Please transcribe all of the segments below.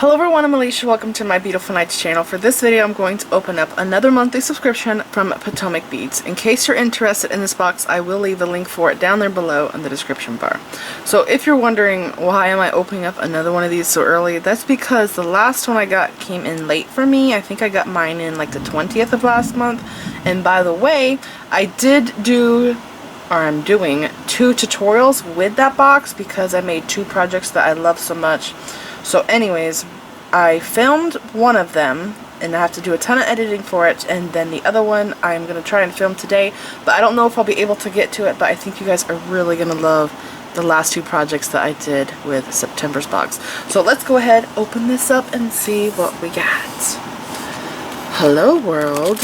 Hello everyone, I'm Alicia. Welcome to my Beautiful Nights channel. For this video, I'm going to open up another monthly subscription from Potomac Beads. In case you're interested in this box, I will leave a link for it down there below in the description bar. So if you're wondering why am I opening up another one of these so early, that's because the last one I got came in late for me. I think I got mine in like the 20th of last month. And by the way, I did do, or I'm doing, 2 tutorials with that box because I made 2 projects that I love so much. So anyways, I filmed one of them and I have to do a ton of editing for it, and then the other one I'm going to try and film today, but I don't know if I'll be able to get to it, but I think you guys are really going to love the last 2 projects that I did with September's box. So let's go ahead, open this up and see what we got. Hello world.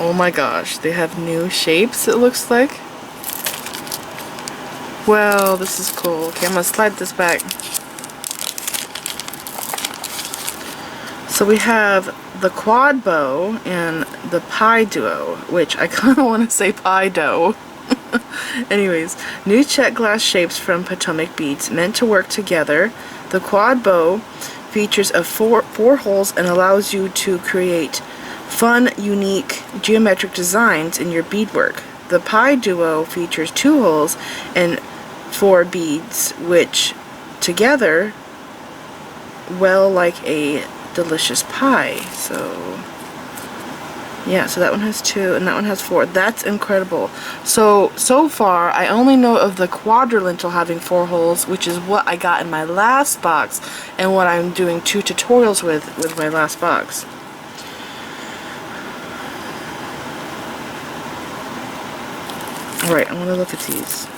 Oh my gosh, they have new shapes it looks like. Well, this is cool. Okay, I'm going to slide this back. So we have the quad bow and the pie duo, which I kind of want to say pie dough. Anyways, new check glass shapes from Potomac Beads, meant to work together. The quad bow features four holes and allows you to create fun, unique geometric designs in your beadwork. The pie duo features 2 holes and 4 beads, which together well like a delicious pie. So yeah, so that one has 2 and that one has 4. That's incredible. So far I only know of the quadrilateral having 4 holes, which is what I got in my last box and what I'm doing 2 tutorials with my last box. Alright, I want to look at these.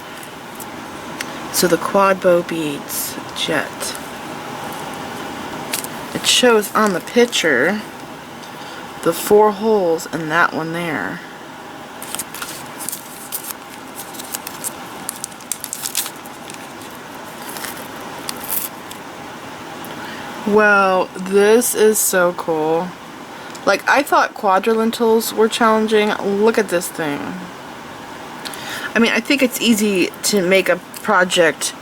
So the quad bow beads, jet. It shows on the picture the 4 holes in that one there. Well, this is so cool. Like, I thought quadrilaterals were challenging. Look at this thing. I mean, I think it's easy to make a project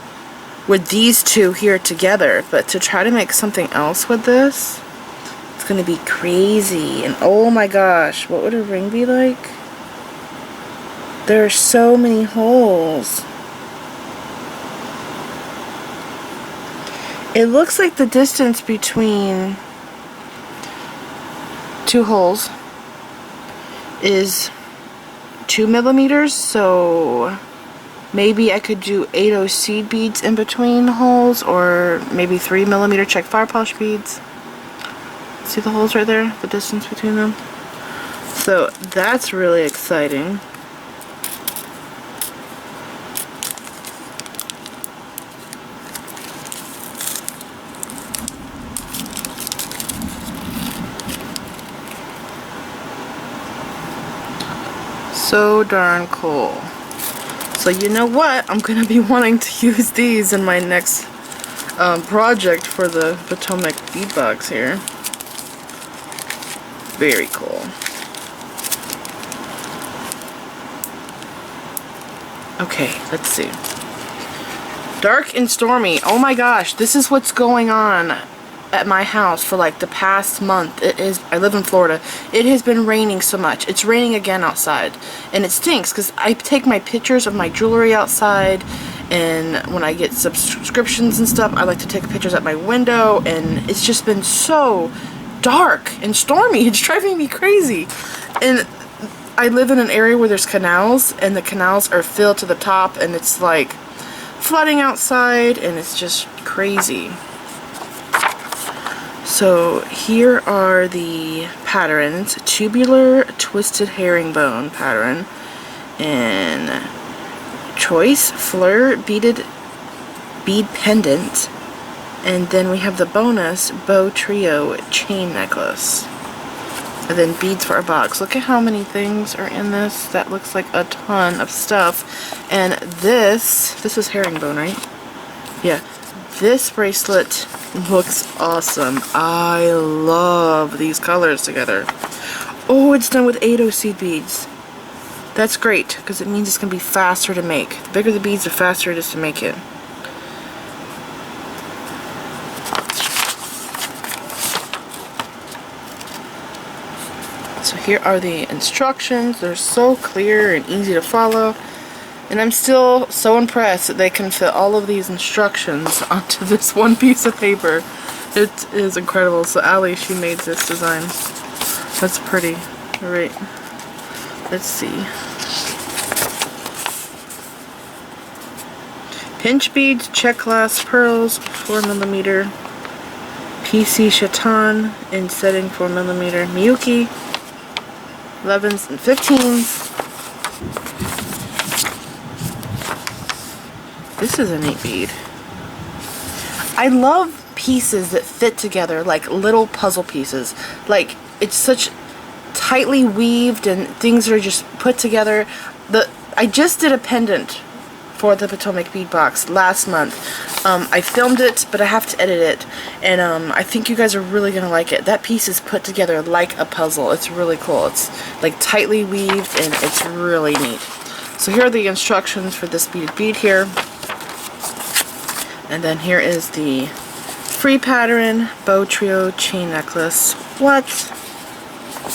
with these 2 here together, but to try to make something else with this, it's gonna be crazy. And oh my gosh, what would a ring be like? There are so many holes. It looks like the distance between 2 holes is 2 millimeters, so maybe I could do 8/0 seed beads in between holes, or maybe 3 millimeter check fire polish beads. See the holes right there? The distance between them? So that's really exciting. So darn cool. So you know what? I'm going to be wanting to use these in my next project for the Potomac bead box here. Very cool. Okay, let's see. Dark and stormy. Oh my gosh, this is what's going on at my house for like the past month. I live in Florida. It has been raining so much. It's raining again outside, and it stinks because I take my pictures of my jewelry outside, and when I get subscriptions and stuff, I like to take pictures at my window, and it's just been so dark and stormy. It's driving me crazy. And I live in an area where there's canals, and the canals are filled to the top, and it's like flooding outside, and it's just crazy. So here are the patterns. Tubular twisted herringbone pattern, and choice fleur beaded bead pendant, and then we have the bonus bow trio chain necklace, and then beads for a box. Look at how many things are in this. That looks like a ton of stuff. And this is herringbone, right? Yeah. This bracelet looks awesome. I love these colors together. Oh, it's done with 8/0 seed beads. That's great, because it means it's going to be faster to make. The bigger the beads, the faster it is to make it. So here are the instructions. They're so clear and easy to follow. And I'm still so impressed that they can fit all of these instructions onto this one piece of paper. It is incredible. So Allie, she made this design. That's pretty. Alright. Let's see. Pinch beads, check glass pearls, 4mm. PC Chaton in setting 4mm. Miyuki, 11s and 15s. This is a neat bead. I love pieces that fit together like little puzzle pieces. Like, it's such tightly weaved and things are just put together. I just did a pendant for the Potomac bead box last month. I filmed it, but I have to edit it, and I think you guys are really gonna like it. That piece is put together like a puzzle. It's really cool. It's like tightly weaved and it's really neat. So here are the instructions for this beaded bead here. And then here is the free pattern bow trio chain necklace. What?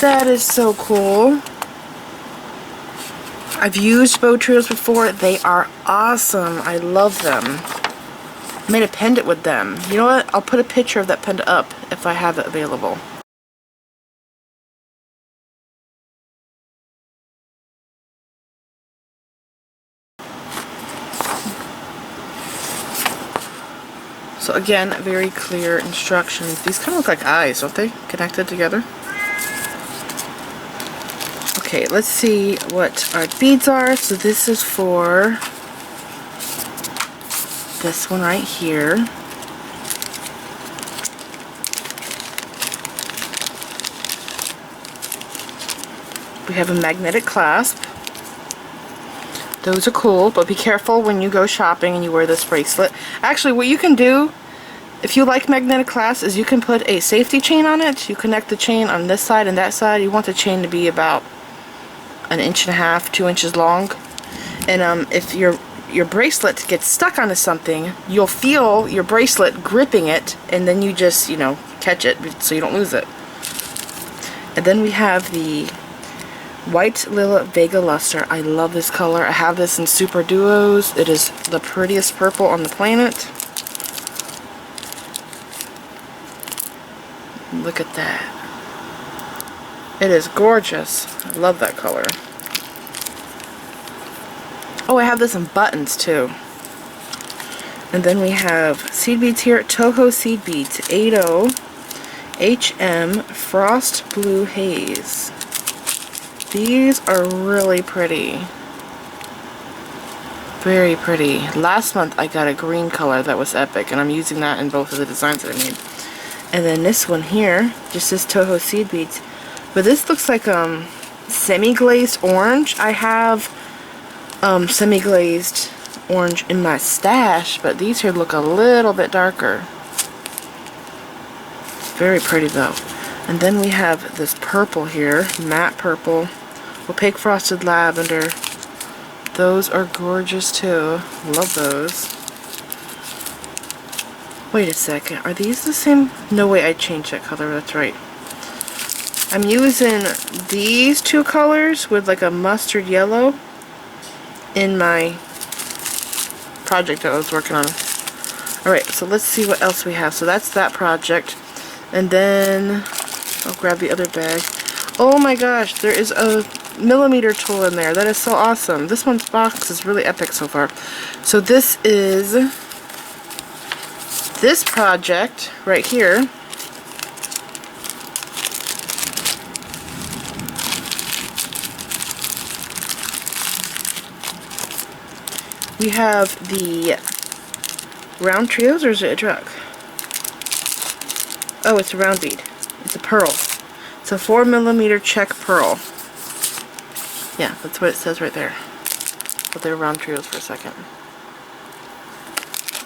That is so cool. I've used bow trios before. They are awesome. I love them. I made a pendant with them. You know what? I'll put a picture of that pendant up if I have it available. So again, very clear instructions. These kind of look like eyes, don't they? Connected together. Okay, let's see what our beads are. So this is for this one right here. We have a magnetic clasp. Those are cool, but be careful when you go shopping and you wear this bracelet. Actually, what you can do, if you like magnetic clasps, is you can put a safety chain on it. You connect the chain on this side and that side. You want the chain to be about 1.5 inches, 2 inches long. And if your bracelet gets stuck onto something, you'll feel your bracelet gripping it, and then you just, you know, catch it so you don't lose it. And then we have the White Lila Vega Luster. I love this color. I have this in Super Duos. It is the prettiest purple on the planet. Look at that. It is gorgeous. I love that color. Oh, I have this in buttons too. And then we have seed beads here. Toho Seed Beads 80 HM Frost Blue Haze. These are really pretty. Very pretty. Last month I got a green color that was epic, and I'm using that in both of the designs that I made. And then this one here just says Toho Seed Beads. But this looks like semi-glazed orange. I have semi-glazed orange in my stash, but these here look a little bit darker. Very pretty though. And then we have this purple here, matte purple, opaque frosted lavender. Those are gorgeous too. Love those. Wait a second, are these the same? No way, I changed that color, that's right. I'm using these two colors with like a mustard yellow in my project that I was working on. Alright, so let's see what else we have. So that's that project. And then I'll grab the other bag. Oh my gosh, there is a millimeter tool in there. That is so awesome. This one's box is really epic so far. So this is this project right here. We have the round trios, or is it a drug? Oh, it's a round bead. It's a pearl. It's a 4mm check pearl. Yeah, that's what it says right there. But they're round trios for a second.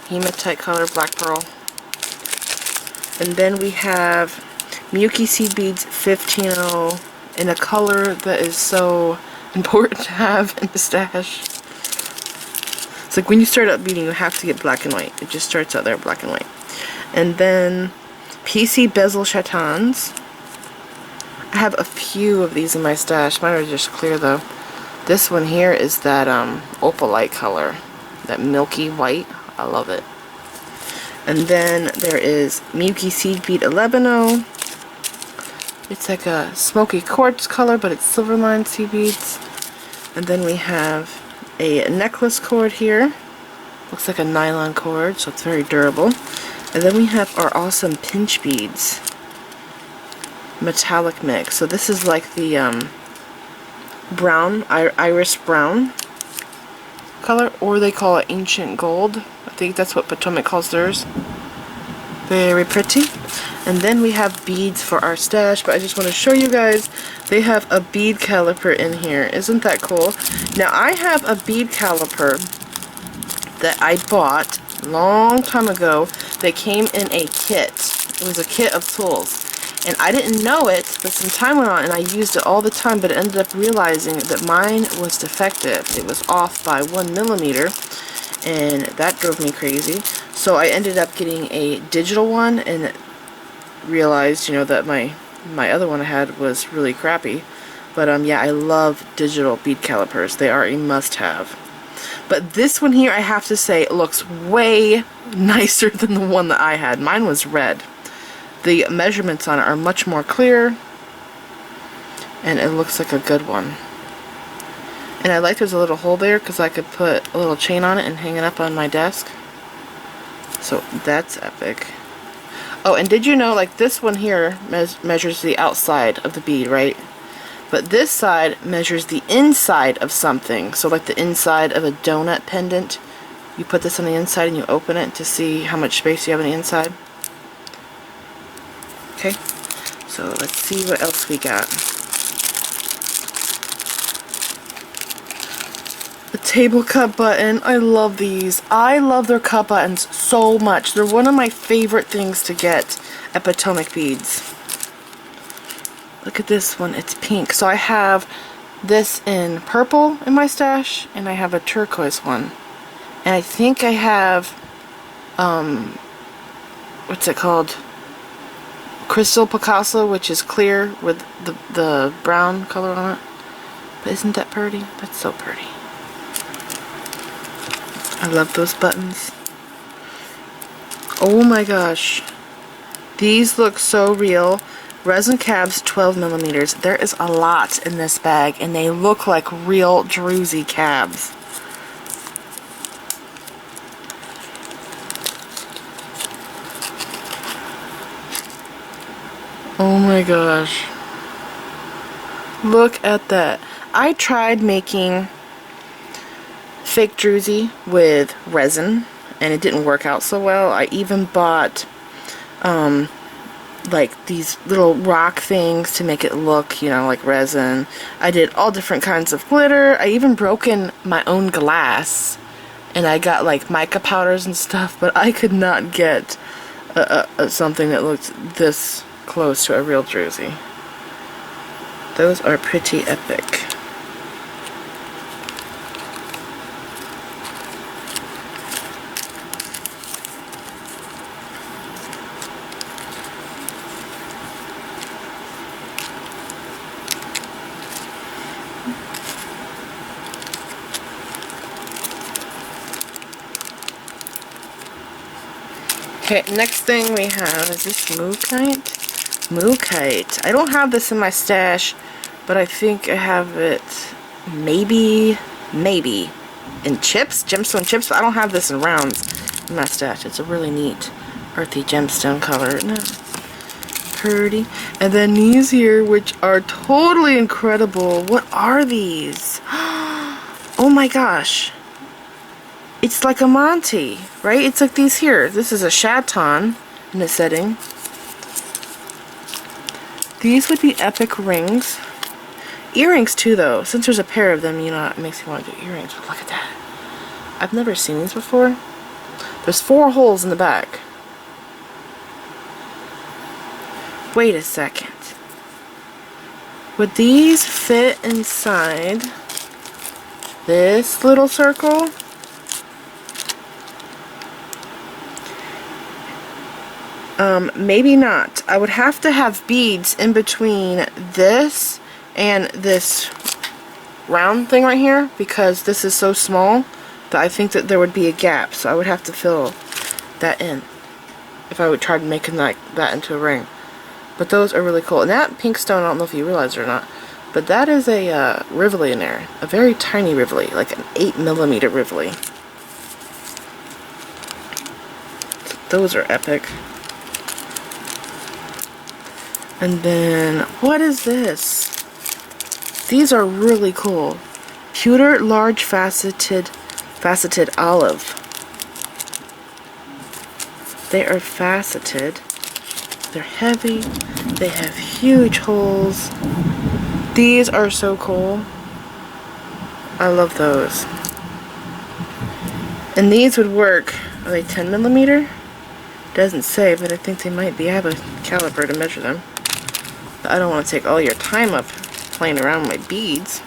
Hematite color, black pearl. And then we have Miyuki Seed Beads 15-0 in a color that is so important to have in the stash. It's like when you start out beading, you have to get black and white. It just starts out there black and white. And then PC Bezel Chatons. I have a few of these in my stash. Mine are just clear though. This one here is that opalite color. That milky white. I love it. And then there is Miyuki Seed Bead 11-0. It's like a smoky quartz color, but it's silver lined seed beads. And then we have a necklace cord here. Looks like a nylon cord, so it's very durable. And then we have our awesome pinch beads. Metallic mix. So this is like the brown, iris brown color, or they call it ancient gold. I think that's what Potomac calls theirs. Very pretty. And then we have beads for our stash, but I just want to show you guys, they have a bead caliper in here. Isn't that cool? Now I have a bead caliper that I bought a long time ago that came in a kit. It was a kit of tools. And I didn't know it, but some time went on and I used it all the time, but I ended up realizing that mine was defective. It was off by 1 millimeter, and that drove me crazy. So I ended up getting a digital one and realized, you know, that my other one I had was really crappy. But yeah, I love digital bead calipers. They are a must-have. But this one here, I have to say, looks way nicer than the one that I had. Mine was red. The measurements on it are much more clear, and it looks like a good one. And I like there's a little hole there because I could put a little chain on it and hang it up on my desk. So that's epic. Oh, and did you know, like this one here measures the outside of the bead, right? But this side measures the inside of something. So like the inside of a donut pendant. You put this on the inside and you open it to see how much space you have on the inside. Okay, so let's see what else we got. The table cut button. I love these. I love their cut buttons so much. They're one of my favorite things to get at Potomac Beads. Look at this one. It's pink. So I have this in purple in my stash, and I have a turquoise one. And I think I have, what's it called? Crystal Picasso, which is clear with the brown color on it. But isn't that pretty? That's so pretty. I love those buttons. Oh my gosh. These look so real. Resin Cabs 12 millimeters. There is a lot in this bag, and they look like real Drizzy cabs. Oh my gosh. Look at that. I tried making fake Drizzy with resin, and it didn't work out so well. I even bought like these little rock things to make it look, you know, like resin. I did all different kinds of glitter. I even broken my own glass, and I got like mica powders and stuff, but I could not get something that looked this close to a real Drizzy. Those are pretty epic. Okay, next thing we have is this Moo Kite. Moo Kite. I don't have this in my stash, but I think I have it maybe in chips, gemstone chips, but I don't have this in rounds in my stash. It's a really neat earthy gemstone color, isn't it? Pretty. And then these here, which are totally incredible. What are these? Oh my gosh. It's like a Monty, right? It's like these here. This is a chaton in the setting. These would be epic rings. Earrings too, though. Since there's a pair of them, you know, it makes me want to do earrings. But look at that. I've never seen these before. There's 4 holes in the back. Wait a second. Would these fit inside this little circle? Maybe not. I would have to have beads in between this and this round thing right here, because this is so small that I think that there would be a gap, so I would have to fill that in if I would try making that into a ring. But those are really cool. And that pink stone, I don't know if you realize it or not, but that is a Rivoli in there. A very tiny Rivoli, like an 8mm Rivoli. So those are epic. And then, what is this? These are really cool. Pewter large faceted olive. They are faceted. They're heavy. They have huge holes. These are so cool. I love those. And these would work. Are they 10mm? Doesn't say, but I think they might be. I have a caliper to measure them. I don't want to take all your time up playing around with my beads.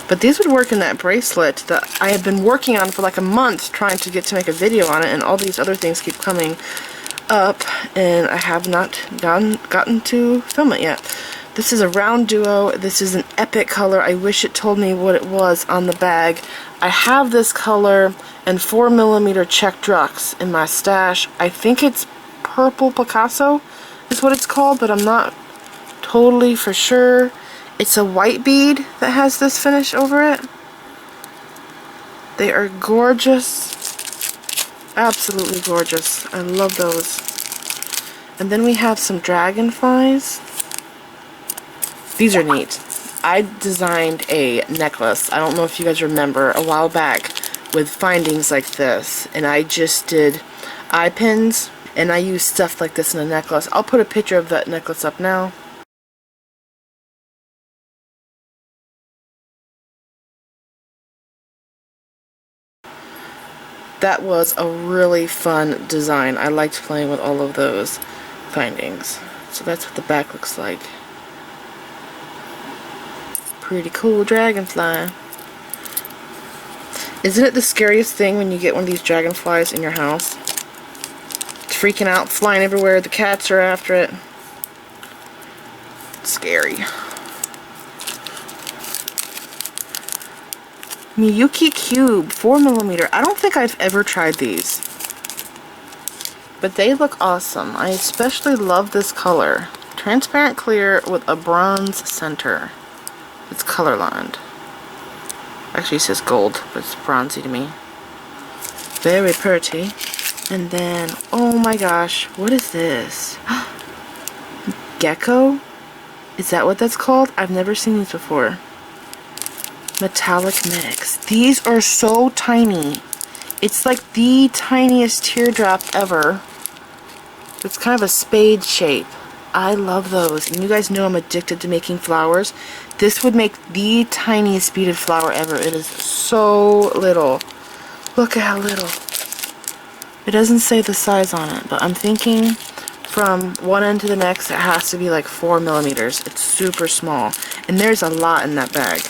But these would work in that bracelet that I have been working on for like a month, trying to get to make a video on it, and all these other things keep coming up, and I have not gotten to film it yet. This is a round duo. This is an epic color. I wish it told me what it was on the bag. I have this color and 4mm check drux in my stash. I think it's Purple Picasso is what it's called, but I'm not totally for sure. It's a white bead that has this finish over it. They are gorgeous. Absolutely gorgeous. I love those. And then we have some dragonflies. These are neat. I designed a necklace, I don't know if you guys remember, a while back with findings like this. And I just did eye pins, and I used stuff like this in a necklace. I'll put a picture of that necklace up now. That was a really fun design. I liked playing with all of those findings. So that's what the back looks like. Pretty cool dragonfly. Isn't it the scariest thing when you get one of these dragonflies in your house? It's freaking out, flying everywhere, the cats are after it. It's scary. Miyuki Cube, 4mm. I don't think I've ever tried these, but they look awesome. I especially love this color. Transparent clear with a bronze center. It's color lined. Actually it says gold, but it's bronzy to me. Very pretty. And then, oh my gosh, what is this? Gecko? Is that what that's called? I've never seen these before. Metallic mix. These are so tiny. It's like the tiniest teardrop ever. It's kind of a spade shape. I love those. And you guys know I'm addicted to making flowers. This would make the tiniest beaded flower ever. It is so little. Look at how little. It doesn't say the size on it, but I'm thinking from one end to the next it has to be like 4mm. It's super small. And there's a lot in that bag.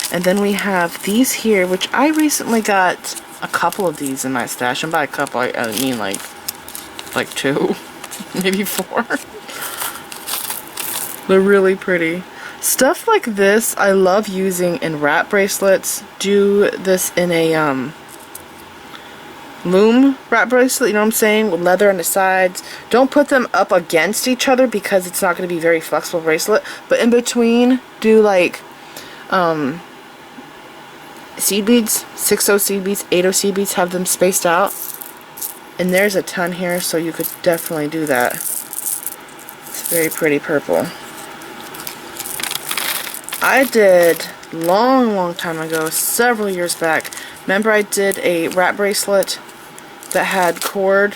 And then we have these here, which I recently got a couple of these in my stash. And by a couple, I mean like 2, maybe 4. They're really pretty. Stuff like this, I love using in wrap bracelets. Do this in a loom wrap bracelet, you know what I'm saying, with leather on the sides. Don't put them up against each other because it's not going to be very flexible bracelet. But in between, do like seed beads, 6/0 seed beads, 8/0 seed beads, have them spaced out. And there's a ton here, so you could definitely do that. It's very pretty purple. I did long time ago, several years back. Remember I did a wrap bracelet that had cord.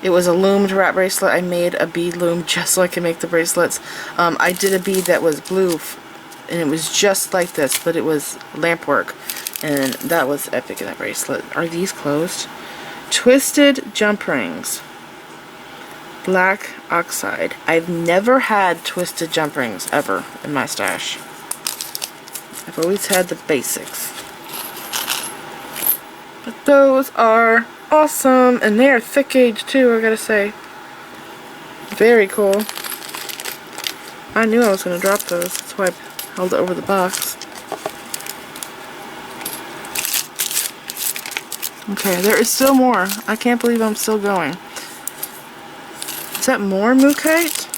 It was a loomed wrap bracelet. I made a bead loom just so I could make the bracelets. I did a bead that was blue, and it was just like this, but it was lamp work, and that was epic in that bracelet. Are these closed? Twisted jump rings. Black oxide. I've never had twisted jump rings ever in my stash. I've always had the basics. But those are awesome, and they are thick gauge too, I gotta say. Very cool. I knew I was going to drop those. That's why I held it over the box. Okay, there is still more. I can't believe I'm still going. Is that more Moo Kite?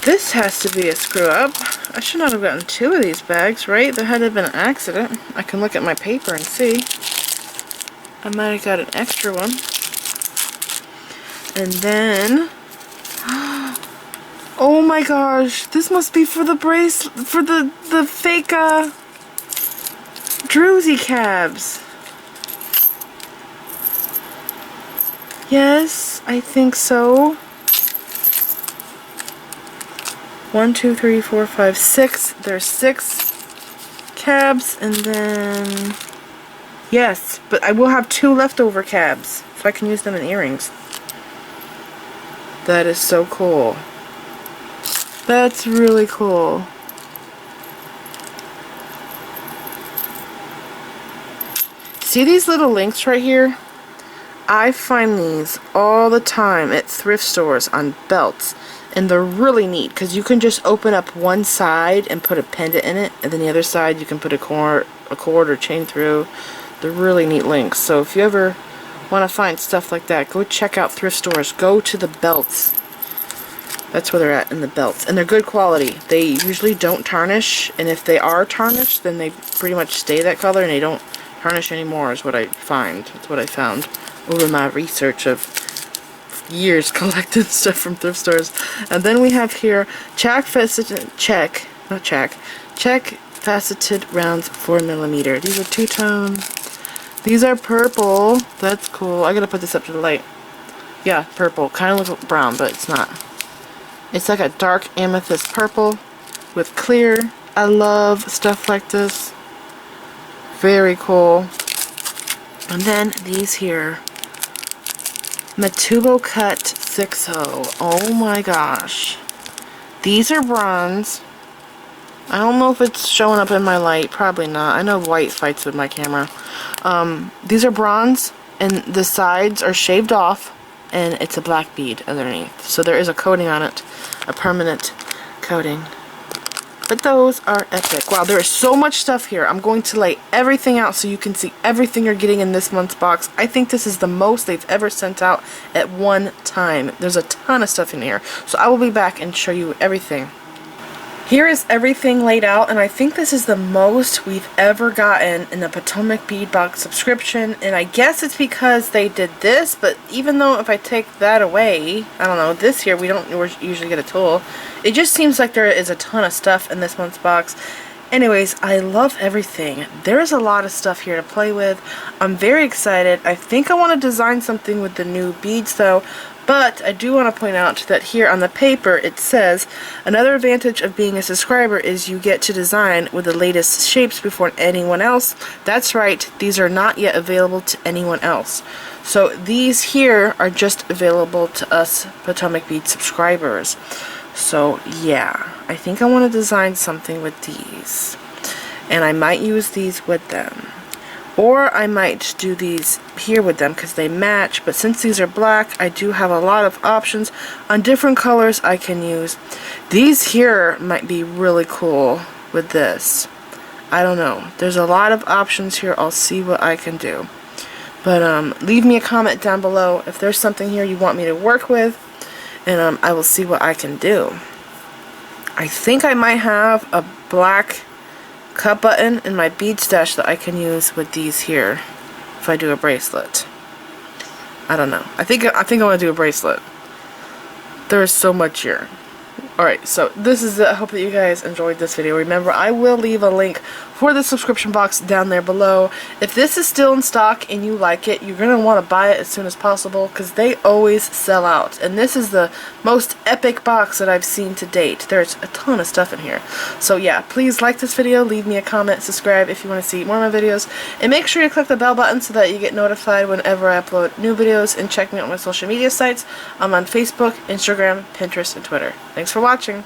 This has to be a screw up. I should not have gotten 2 of these bags, right? There had to have been an accident. I can look at my paper and see. I might have got an extra one. And then... oh my gosh! This must be for the bracelet, for the fake, Drizzy cabs. Yes, I think so. 1, 2, 3, 4, 5, 6. There's 6 cabs, and then... yes, but I will have 2 leftover cabs, so I can use them in earrings. That is so cool. That's really cool. See these little links right here? I find these all the time at thrift stores on belts. And they're really neat because you can just open up one side and put a pendant in it, and then the other side you can put a cord or chain through. They're really neat links. So if you ever want to find stuff like that, go check out thrift stores. Go to the belts. That's where they're at, in the belts. And they're good quality. They usually don't tarnish, and if they are tarnished, then they pretty much stay that color and they don't tarnish anymore, is what I find. That's what I found over my research of years collecting stuff from thrift stores. And then we have here check faceted rounds 4mm. These are 2-tone. These are purple. That's cool. I gotta put this up to the light. Yeah, purple. Kind of looks like brown, but it's not. It's like a dark amethyst purple with clear. I love stuff like this. Very cool. And then these here, Matubo Cut 6.0. Oh my gosh. These are bronze. I don't know if it's showing up in my light. Probably not. I know white fights with my camera. These are bronze, and the sides are shaved off, and it's a black bead underneath. So there is a coating on it. A permanent coating. But those are epic. Wow, there is so much stuff here. I'm going to lay everything out so you can see everything you're getting in this month's box. I think this is the most they've ever sent out at one time. There's a ton of stuff in here. So I will be back and show you everything. Here is everything laid out, and I think this is the most we've ever gotten in the Potomac bead box subscription, and I guess it's because they did this, but even though if I take that away, I don't know, this here we don't usually get a tool. It just seems like there is a ton of stuff in this month's box. Anyways, I love everything. There's a lot of stuff here to play with. I'm very excited. I think I want to design something with the new beads though. But I do want to point out that here on the paper it says, another advantage of being a subscriber is you get to design with the latest shapes before anyone else. That's right, these are not yet available to anyone else. So these here are just available to us Potomac Bead subscribers. So yeah, I think I want to design something with these. And I might use these with them. Or I might do these here with them because they match, but since these are black, I do have a lot of options on different colors I can use. These here might be really cool with this. I don't know. There's a lot of options here. I'll see what I can do. But leave me a comment down below if there's something here you want me to work with, and I will see what I can do. I think I might have a black cut button in my bead stash that I can use with these here if I do a bracelet. I don't know. I think I want to do a bracelet. There is so much here. Alright, so this is it. I hope that you guys enjoyed this video. Remember, I will leave a link for the subscription box down there below. If this is still in stock and you like it, you're going to want to buy it as soon as possible because they always sell out. And this is the most epic box that I've seen to date. There's a ton of stuff in here. So yeah, please like this video, leave me a comment, subscribe if you want to see more of my videos, and make sure you click the bell button so that you get notified whenever I upload new videos, and check me out on my social media sites. I'm on Facebook, Instagram, Pinterest, and Twitter. Thanks for watching.